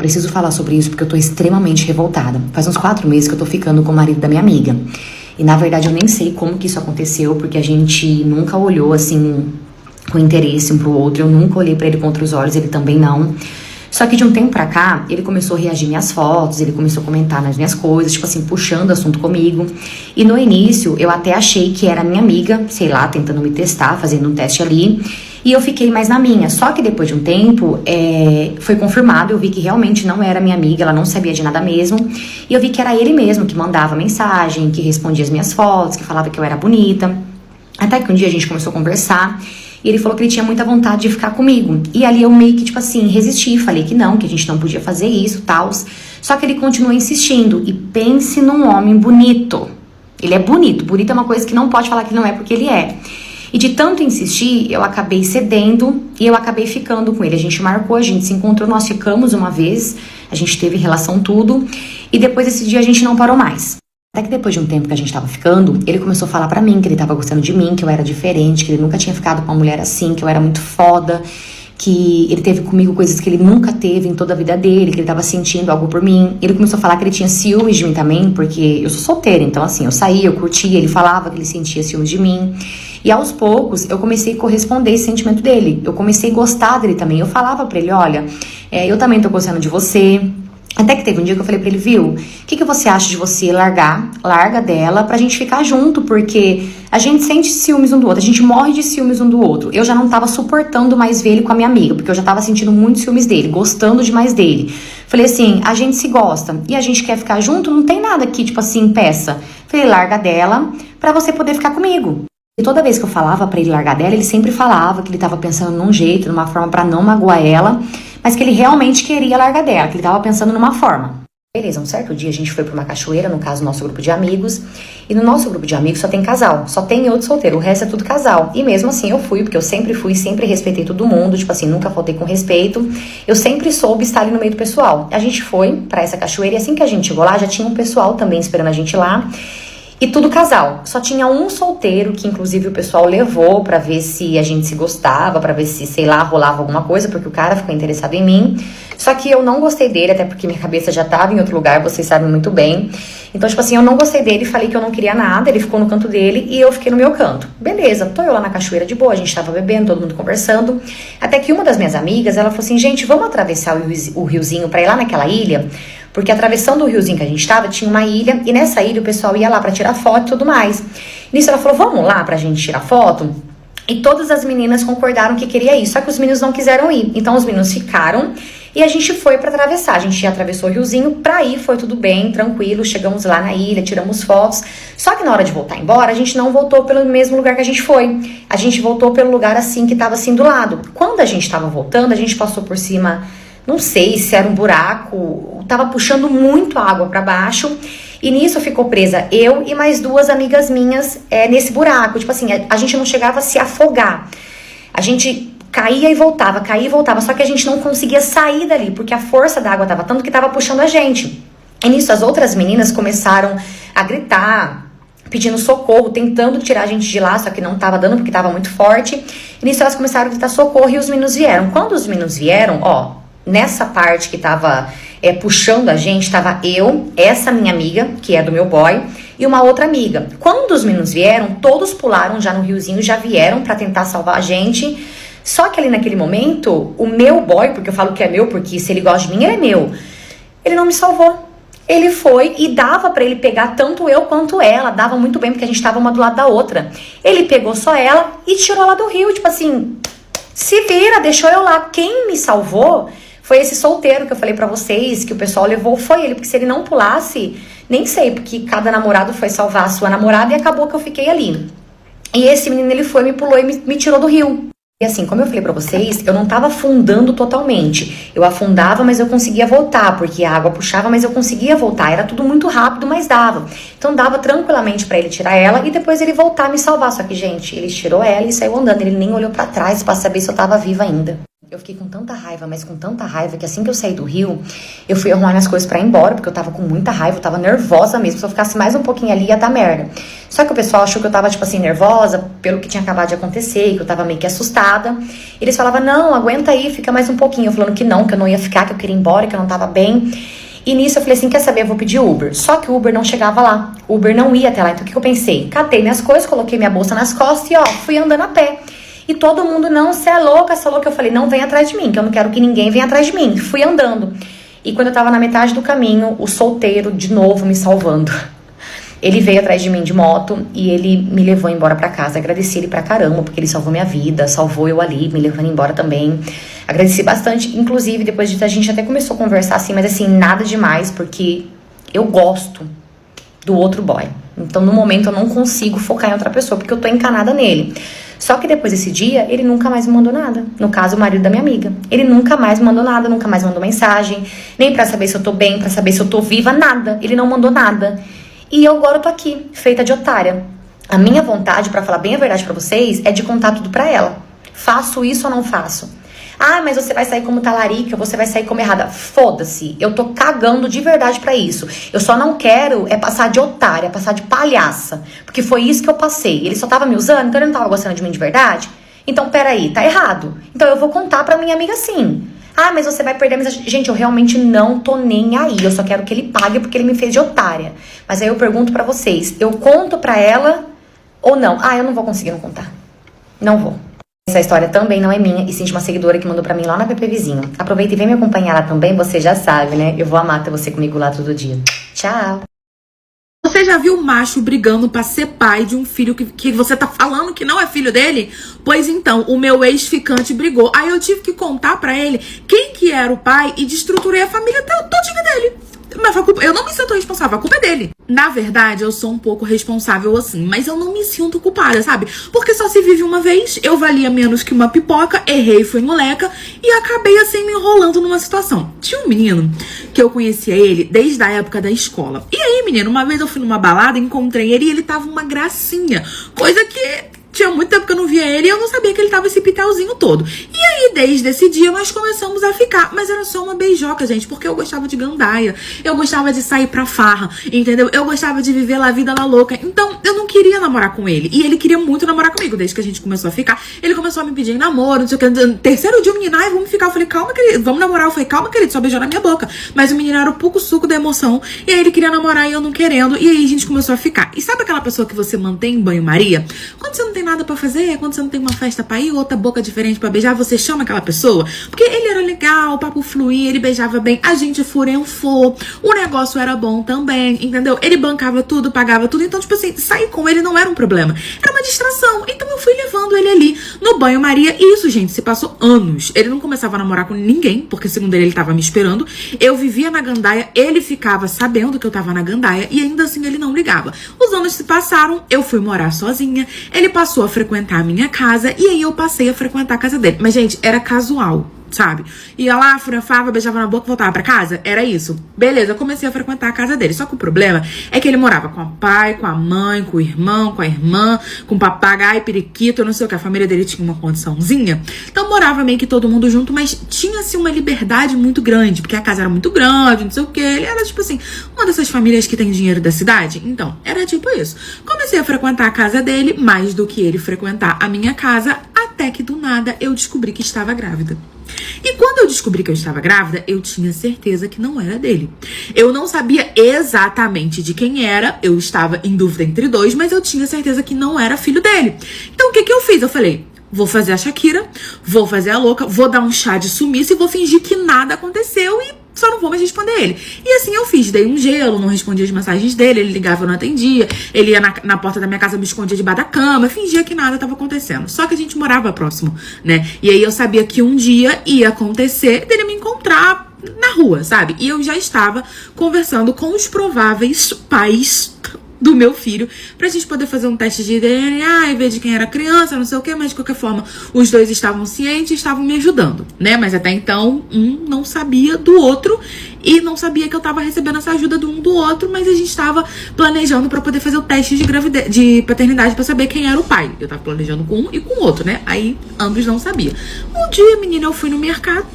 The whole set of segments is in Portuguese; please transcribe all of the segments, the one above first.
Preciso falar sobre isso porque eu tô extremamente revoltada. Faz uns 4 meses que eu tô ficando com o marido da minha amiga. E na verdade eu nem sei como que isso aconteceu, porque a gente nunca olhou assim com interesse um pro outro. Eu nunca olhei pra ele contra os olhos, ele também não. Só que de um tempo pra cá, ele começou a reagir minhas fotos, ele começou a comentar nas minhas coisas, tipo assim, puxando assunto comigo. E no início, eu até achei que era minha amiga, sei lá, tentando me testar, fazendo um teste ali. E eu fiquei mais na minha. Só que depois de um tempo, foi confirmado, eu vi que realmente não era minha amiga, ela não sabia de nada mesmo. E eu vi que era ele mesmo que mandava mensagem, que respondia as minhas fotos, que falava que eu era bonita. Até que um dia a gente começou a conversar. E ele falou que ele tinha muita vontade de ficar comigo. E ali eu meio que, tipo assim, resisti. Falei que não, que a gente não podia fazer isso, tal. Só que ele continuou insistindo. E pense num homem bonito. Ele é bonito. Bonito é uma coisa que não pode falar que não é, porque ele é. E de tanto insistir, eu acabei cedendo e eu acabei ficando com ele. A gente marcou, a gente se encontrou, nós ficamos uma vez. A gente teve relação, tudo. E depois desse dia a gente não parou mais. Até que depois de um tempo que a gente tava ficando, ele começou a falar pra mim que ele tava gostando de mim, que eu era diferente, que ele nunca tinha ficado com uma mulher assim, que eu era muito foda, que ele teve comigo coisas que ele nunca teve em toda a vida dele, que ele tava sentindo algo por mim. Ele começou a falar que ele tinha ciúmes de mim também, porque eu sou solteira, então assim, eu saía, eu curtia, ele falava que ele sentia ciúmes de mim. E aos poucos, eu comecei a corresponder esse sentimento dele. Eu comecei a gostar dele também. Eu falava pra ele, olha, eu também tô gostando de você. Até que teve um dia que eu falei pra ele, viu, o que você acha de você larga dela pra gente ficar junto, porque a gente sente ciúmes um do outro, a gente morre de ciúmes um do outro. Eu já não tava suportando mais ver ele com a minha amiga, porque eu já tava sentindo muito ciúmes dele, gostando demais dele. Falei assim, a gente se gosta e a gente quer ficar junto, não tem nada que, tipo assim, peça. Falei, larga dela pra você poder ficar comigo. E toda vez que eu falava pra ele largar dela, ele sempre falava que ele tava pensando num jeito, numa forma pra não magoar ela, mas que ele realmente queria largar dela, que ele tava pensando numa forma. Beleza, um certo dia a gente foi pra uma cachoeira, no caso, nosso grupo de amigos, e no nosso grupo de amigos só tem casal, só tem eu de solteiro, o resto é tudo casal. E mesmo assim eu fui, porque eu sempre fui, sempre respeitei todo mundo, tipo assim, nunca faltei com respeito, eu sempre soube estar ali no meio do pessoal. A gente foi pra essa cachoeira e assim que a gente chegou lá, já tinha um pessoal também esperando a gente lá, e tudo casal. Só tinha um solteiro, que inclusive o pessoal levou pra ver se a gente se gostava, pra ver se, sei lá, rolava alguma coisa, porque o cara ficou interessado em mim. Só que eu não gostei dele, até porque minha cabeça já tava em outro lugar, vocês sabem muito bem. Então, tipo assim, eu não gostei dele, falei que eu não queria nada, ele ficou no canto dele e eu fiquei no meu canto. Beleza, tô eu lá na cachoeira de boa, a gente tava bebendo, todo mundo conversando. Até que uma das minhas amigas, ela falou assim, gente, vamos atravessar o riozinho pra ir lá naquela ilha? Porque atravessando o riozinho que a gente tava, tinha uma ilha, e nessa ilha o pessoal ia lá pra tirar foto e tudo mais. Nisso ela falou, vamos lá pra gente tirar foto? E todas as meninas concordaram que queria ir, só que os meninos não quiseram ir. Então os meninos ficaram e a gente foi pra atravessar. A gente já atravessou o riozinho, pra ir foi tudo bem, tranquilo, chegamos lá na ilha, tiramos fotos. Só que na hora de voltar embora, a gente não voltou pelo mesmo lugar que a gente foi. A gente voltou pelo lugar assim que tava assim do lado. Quando a gente tava voltando, a gente passou por cima... Não sei se era um buraco, tava puxando muito água pra baixo. E nisso ficou presa eu e mais 2 amigas minhas nesse buraco. Tipo assim, a gente não chegava a se afogar. A gente caía e voltava, só que a gente não conseguia sair dali, porque a força da água tava tanto que tava puxando a gente. E nisso as outras meninas começaram a gritar, pedindo socorro, tentando tirar a gente de lá, só que não tava dando porque tava muito forte. E nisso elas começaram a gritar socorro e os meninos vieram. Quando os meninos vieram, nessa parte que tava puxando a gente, tava eu, essa minha amiga, que é do meu boy, e uma outra amiga. Quando os meninos vieram, todos pularam já no riozinho, já vieram pra tentar salvar a gente. Só que ali naquele momento, o meu boy, porque eu falo que é meu, porque se ele gosta de mim, ele é meu, ele não me salvou. Ele foi e dava pra ele pegar tanto eu quanto ela, dava muito bem, porque a gente tava uma do lado da outra. Ele pegou só ela e tirou ela do rio, tipo assim, se vira, deixou eu lá. Quem me salvou foi esse solteiro que eu falei pra vocês, que o pessoal levou, foi ele, porque se ele não pulasse, nem sei, porque cada namorado foi salvar a sua namorada e acabou que eu fiquei ali. E esse menino, ele foi, me pulou e me tirou do rio. E assim, como eu falei pra vocês, eu não tava afundando totalmente. Eu afundava, mas eu conseguia voltar, porque a água puxava, mas eu conseguia voltar. Era tudo muito rápido, mas dava. Então dava tranquilamente pra ele tirar ela e depois ele voltar a me salvar. Só que, gente, ele tirou ela e saiu andando. Ele nem olhou pra trás pra saber se eu tava viva ainda. Eu fiquei com tanta raiva, mas com tanta raiva, que assim que eu saí do Rio, eu fui arrumar minhas coisas pra ir embora, porque eu tava com muita raiva, eu tava nervosa mesmo. Se eu ficasse mais um pouquinho ali, ia dar merda. Só que o pessoal achou que eu tava, tipo assim, nervosa, pelo que tinha acabado de acontecer, que eu tava meio que assustada. Eles falavam, não, aguenta aí, fica mais um pouquinho. Eu falando que não ia ficar, que eu queria ir embora, que eu não tava bem. E nisso eu falei assim, quer saber, eu vou pedir Uber. Só que o Uber não chegava lá, o Uber não ia até lá. Então o que eu pensei? Catei minhas coisas, coloquei minha bolsa nas costas e ó, fui andando a pé. E todo mundo, não, você é louca, você é louca. Eu falei, não vem atrás de mim, que eu não quero que ninguém venha atrás de mim. Fui andando. E quando eu tava na metade do caminho, o solteiro, de novo, me salvando. Ele veio atrás de mim de moto e ele me levou embora pra casa. Agradeci ele pra caramba, porque ele salvou minha vida, salvou eu ali, me levando embora também. Agradeci bastante, inclusive, depois disso a gente até começou a conversar assim, mas assim, nada demais, porque eu gosto do outro boy. Então, no momento, eu não consigo focar em outra pessoa, porque eu tô encanada nele. Só que depois desse dia, ele nunca mais me mandou nada. No caso, o marido da minha amiga. Ele nunca mais me mandou nada, nunca mais mandou mensagem, nem pra saber se eu tô bem, pra saber se eu tô viva, nada. Ele não mandou nada. E eu agora tô aqui, feita de otária. A minha vontade, pra falar bem a verdade pra vocês, é de contar tudo pra ela. Faço isso ou não faço? Ah, mas você vai sair como talarica, você vai sair como errada. Foda-se, eu tô cagando de verdade pra isso. Eu só não quero é passar de otária, passar de palhaça. Porque foi isso que eu passei. Ele só tava me usando, então ele não tava gostando de mim de verdade? Então, peraí, tá errado. Então eu vou contar pra minha amiga sim. Ah, mas você vai perder a amizade. Gente, eu realmente não tô nem aí. Eu só quero que ele pague porque ele me fez de otária. Mas aí eu pergunto pra vocês, eu conto pra ela ou não? Ah, eu não vou conseguir não contar. Não vou. Essa história também não é minha, e sim de uma seguidora que mandou pra mim lá na PP Vizinho. Aproveita e vem me acompanhar lá também, você já sabe, né? Eu vou amar ter você comigo lá todo dia. Tchau! Você já viu macho brigando pra ser pai de um filho que você tá falando que não é filho dele? Pois então, o meu ex-ficante brigou. Aí eu tive que contar pra ele quem que era o pai e destruturei a família todinha dele. Mas eu não me sinto responsável, a culpa é dele. Na verdade, eu sou um pouco responsável assim, mas eu não me sinto culpada, sabe? Porque só se vive uma vez, eu valia menos que uma pipoca, errei, fui moleca e acabei assim me enrolando numa situação. Tinha um menino que eu conhecia ele desde a época da escola. E aí, menino, uma vez eu fui numa balada, encontrei ele e ele tava uma gracinha. Coisa que tinha muito tempo que eu não via ele e eu não sabia que ele tava esse pitelzinho todo. E aí, desde esse dia, nós começamos a ficar. Mas era só uma beijoca, gente, porque eu gostava de gandaia. Eu gostava de sair pra farra, entendeu? Eu gostava de viver a vida na louca. Então, eu não queria namorar com ele. E ele queria muito namorar comigo. Desde que a gente começou a ficar, ele começou a me pedir em namoro, não sei o que. No terceiro dia, o menino, vamos ficar. Eu falei, calma, querido, vamos namorar. Eu falei, calma, querido, só beijou na minha boca. Mas o menino era o pouco suco da emoção. E aí, ele queria namorar e eu não querendo. E aí, a gente começou a ficar. E sabe aquela pessoa que você mantém em banho-maria? Quando você não tem nada pra fazer, quando você não tem uma festa pra ir, outra boca diferente pra beijar, você chama aquela pessoa, porque ele era legal, o papo fluía, ele beijava bem, a gente furenfou, o negócio era bom também, entendeu? Ele bancava tudo, pagava tudo, então, tipo assim, sair com ele não era um problema, era uma distração, então eu fui levando ele ali no banho-maria, e isso, gente, se passou anos, ele não começava a namorar com ninguém, porque segundo ele tava me esperando, eu vivia na gandaia, ele ficava sabendo que eu tava na gandaia, e ainda assim ele não ligava. Os anos se passaram, eu fui morar sozinha, ele passou a frequentar a minha casa e aí eu passei a frequentar a casa dele. Mas, gente, era casual, sabe? Ia lá, furafava, beijava na boca, voltava pra casa. Era isso. Beleza, eu comecei a frequentar a casa dele. Só que o problema é que ele morava com o pai, com a mãe, com o irmão, com a irmã, com o papagaio, periquito, não sei o que. A família dele tinha uma condiçãozinha. Então morava meio que todo mundo junto, mas tinha-se uma liberdade muito grande, porque a casa era muito grande, não sei o que. Ele era, tipo assim, uma dessas famílias que tem dinheiro da cidade. Então, era tipo isso. Comecei a frequentar a casa dele, mais do que ele frequentar a minha casa, até que do nada eu descobri que estava grávida. E quando eu descobri que eu estava grávida, eu tinha certeza que não era dele. Eu não sabia exatamente de quem era, eu estava em dúvida entre dois, mas eu tinha certeza que não era filho dele. Então o que eu fiz? Eu falei, vou fazer a Shakira, vou fazer a louca, vou dar um chá de sumiço e vou fingir que nada aconteceu e só não vou mais responder ele. E assim eu fiz, dei um gelo, não respondia as mensagens dele, ele ligava, eu não atendia, ele ia na porta da minha casa, me escondia debaixo da cama, fingia que nada estava acontecendo. Só que a gente morava próximo, né? E aí eu sabia que um dia ia acontecer dele me encontrar na rua, sabe? E eu já estava conversando com os prováveis pais do meu filho, pra gente poder fazer um teste de DNA e ver de quem era a criança, não sei o que, mas de qualquer forma, os dois estavam cientes e estavam me ajudando, né? Mas até então, um não sabia do outro e não sabia que eu tava recebendo essa ajuda do um do outro, mas a gente tava planejando pra poder fazer o teste de gravidez, de paternidade pra saber quem era o pai. Eu tava planejando com um e com o outro, né? Aí ambos não sabiam. Um dia, menina, eu fui no mercado,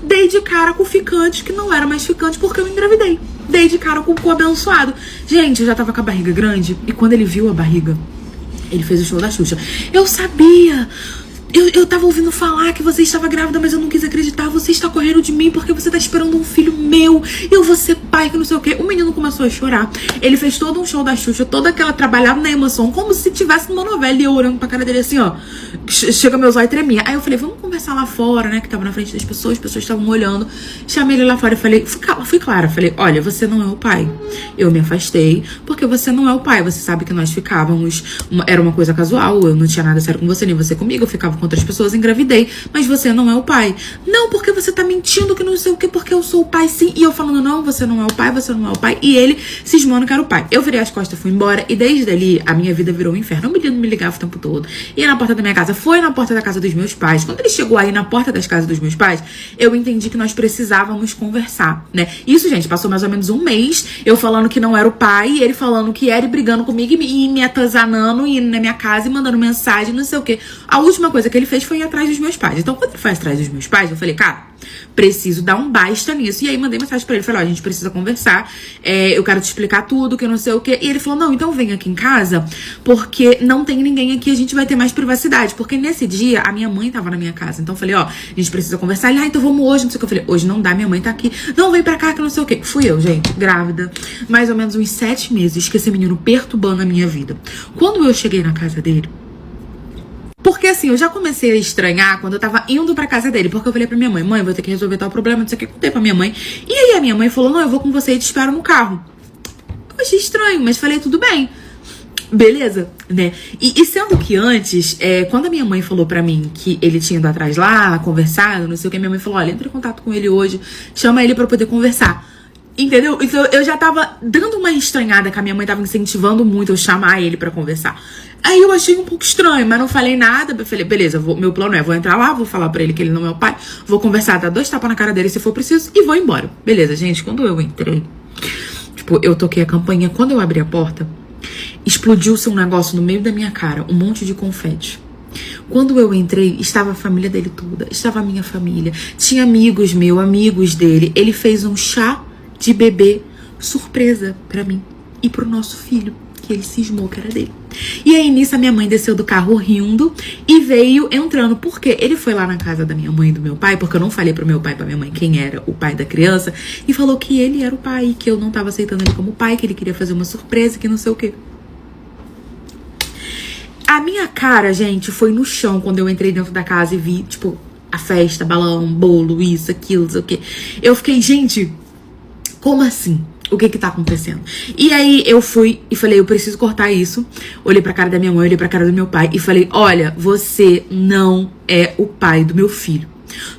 dei de cara com o ficante, que não era mais ficante porque eu engravidei. Dei de cara com o abençoado. Gente, eu já tava com a barriga grande, e quando ele viu a barriga, ele fez o show da Xuxa. Eu sabia! Eu tava ouvindo falar que você estava grávida, mas eu não quis acreditar. Você está correndo de mim porque você tá esperando um filho meu. Eu vou ser pai, que não sei o quê. O menino começou a chorar. Ele fez todo um show da Xuxa, toda aquela trabalhada na emoção, como se tivesse numa novela. E eu olhando pra cara dele assim, ó. Chega meus olhos tremia. Aí eu falei, vamos conversar lá fora, né? Que tava na frente das pessoas, as pessoas estavam olhando. Chamei ele lá fora e falei, fui clara. Falei, olha, você não é o pai. Eu me afastei porque você não é o pai. Você sabe que nós ficávamos, era uma coisa casual. Eu não tinha nada sério com você, nem você comigo. Eu ficava com outras pessoas, engravidei, mas você não é o pai. Não, porque você tá mentindo, que não sei o que, porque eu sou o pai sim. E eu falando, não, você não é o pai, você não é o pai. E ele cismando que era o pai. Eu virei as costas, fui embora, e desde ali a minha vida virou um inferno. O menino me ligava o tempo todo. Ia na porta da minha casa, foi na porta da casa dos meus pais. Quando ele chegou aí na porta das casas dos meus pais, eu entendi que nós precisávamos conversar, né? Isso, gente, passou mais ou menos um mês, eu falando que não era o pai, e ele falando que era, e brigando comigo, e me atazanando, e indo na minha casa, e mandando mensagem, não sei o que. A última coisa que ele fez foi ir atrás dos meus pais. Então, quando ele foi atrás dos meus pais, eu falei, cara, preciso dar um basta nisso. E aí, mandei mensagem pra ele, falei, ó, a gente precisa conversar, eu quero te explicar tudo, que eu não sei o que. E ele falou, não, então vem aqui em casa, porque não tem ninguém aqui, a gente vai ter mais privacidade. Porque nesse dia, a minha mãe tava na minha casa. Então, eu falei, ó, a gente precisa conversar. Ele, então vamos hoje, não sei o que. Eu falei, hoje não dá, minha mãe tá aqui. Não, vem pra cá, que não sei o que. Fui eu, gente, grávida, mais ou menos uns 7 meses, que esse menino perturbando a minha vida. Quando eu cheguei na casa dele, porque assim, eu já comecei a estranhar quando eu tava indo pra casa dele, porque eu falei pra minha mãe, vou ter que resolver tal problema, não sei o que, contei pra minha mãe. E aí a minha mãe falou, não, eu vou com você e te espero no carro. Eu achei estranho, mas falei, tudo bem. Beleza, né? E sendo que antes, quando a minha mãe falou pra mim que ele tinha ido atrás lá, conversado, não sei o que, minha mãe falou, olha, entra em contato com ele hoje, chama ele pra poder conversar. Entendeu? Então eu já tava dando uma estranhada, que a minha mãe tava incentivando muito eu chamar ele pra conversar. Aí eu achei um pouco estranho, mas não falei nada. Eu falei, beleza, meu plano vou entrar lá, vou falar pra ele que ele não é o pai, vou conversar, dar 2 tapas na cara dele se for preciso e vou embora. Beleza, gente, quando eu entrei, tipo, eu toquei a campainha, quando eu abri a porta, explodiu-se um negócio no meio da minha cara, um monte de confete. Quando eu entrei, estava a família dele toda, estava a minha família, tinha amigos meus, amigos dele. Ele fez um chá de bebê surpresa pra mim e pro nosso filho, que ele cismou que era dele. E aí nisso a minha mãe desceu do carro rindo e veio entrando, porque ele foi lá na casa da minha mãe e do meu pai, porque eu não falei pro meu pai e pra minha mãe quem era o pai da criança, e falou que ele era o pai, que eu não tava aceitando ele como pai, que ele queria fazer uma surpresa, que não sei o quê. A minha cara, gente, foi no chão quando eu entrei dentro da casa e vi, tipo, a festa, balão, bolo, isso, aquilo, não sei o quê. Eu fiquei, gente, como assim? O que que tá acontecendo? E aí eu fui e falei, eu preciso cortar isso. Olhei pra cara da minha mãe, olhei pra cara do meu pai e falei, olha, você não é o pai do meu filho.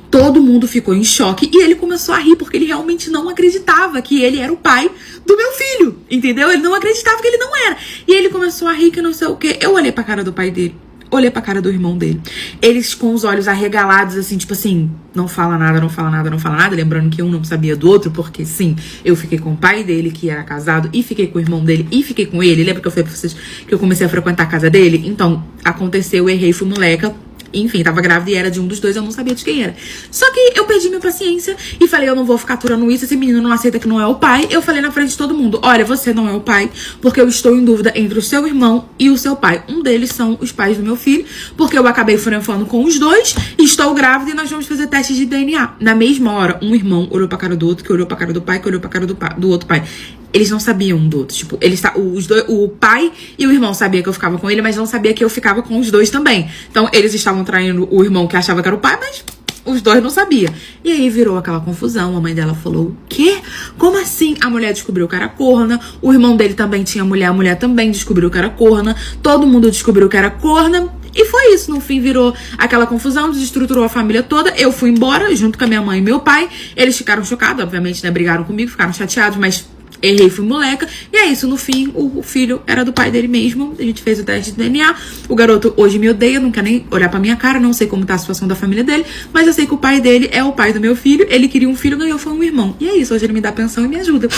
Todo mundo ficou em choque e ele começou a rir, porque ele realmente não acreditava que ele era o pai do meu filho, entendeu? Ele não acreditava que ele não era. E ele começou a rir, que não sei o quê. Eu olhei pra cara do pai dele, olhei pra cara do irmão dele. Eles com os olhos arregalados, assim, tipo assim, não fala nada, não fala nada, não fala nada. Lembrando que um não sabia do outro, porque sim, eu fiquei com o pai dele, que era casado, e fiquei com o irmão dele, e fiquei com ele. Lembra que eu falei pra vocês que eu comecei a frequentar a casa dele? Então, aconteceu, eu errei, fui moleca. Enfim, tava grávida e era de um dos dois, eu não sabia de quem era. Só que eu perdi minha paciência e falei, eu não vou ficar aturando isso, esse menino não aceita que não é o pai. Eu falei na frente de todo mundo, olha, você não é o pai, porque eu estou em dúvida entre o seu irmão e o seu pai. Um deles são os pais do meu filho, porque eu acabei franfando com os dois, estou grávida e nós vamos fazer testes de DNA. Na mesma hora, um irmão olhou pra cara do outro, que olhou pra cara do pai, que olhou pra cara do outro pai. Eles não sabiam um do outro, tipo, os dois, o pai e o irmão sabiam que eu ficava com ele, mas não sabia que eu ficava com os dois também. Então, eles estavam traindo o irmão que achava que era o pai, mas os dois não sabiam. E aí virou aquela confusão, a mãe dela falou, o quê? Como assim? A mulher descobriu que era corna, o irmão dele também tinha mulher, a mulher também descobriu que era corna, todo mundo descobriu que era corna. E foi isso, no fim virou aquela confusão, desestruturou a família toda. Eu fui embora, junto com a minha mãe e meu pai. Eles ficaram chocados, obviamente, né? Brigaram comigo, ficaram chateados, mas Errei, fui moleca. E é isso, no fim, o filho era do pai dele mesmo. A gente fez o teste de DNA. O garoto hoje me odeia, não quer nem olhar pra minha cara. Não sei como tá a situação da família dele. Mas eu sei que o pai dele é o pai do meu filho. Ele queria um filho, ganhou, foi um irmão. E é isso, hoje ele me dá pensão e me ajuda.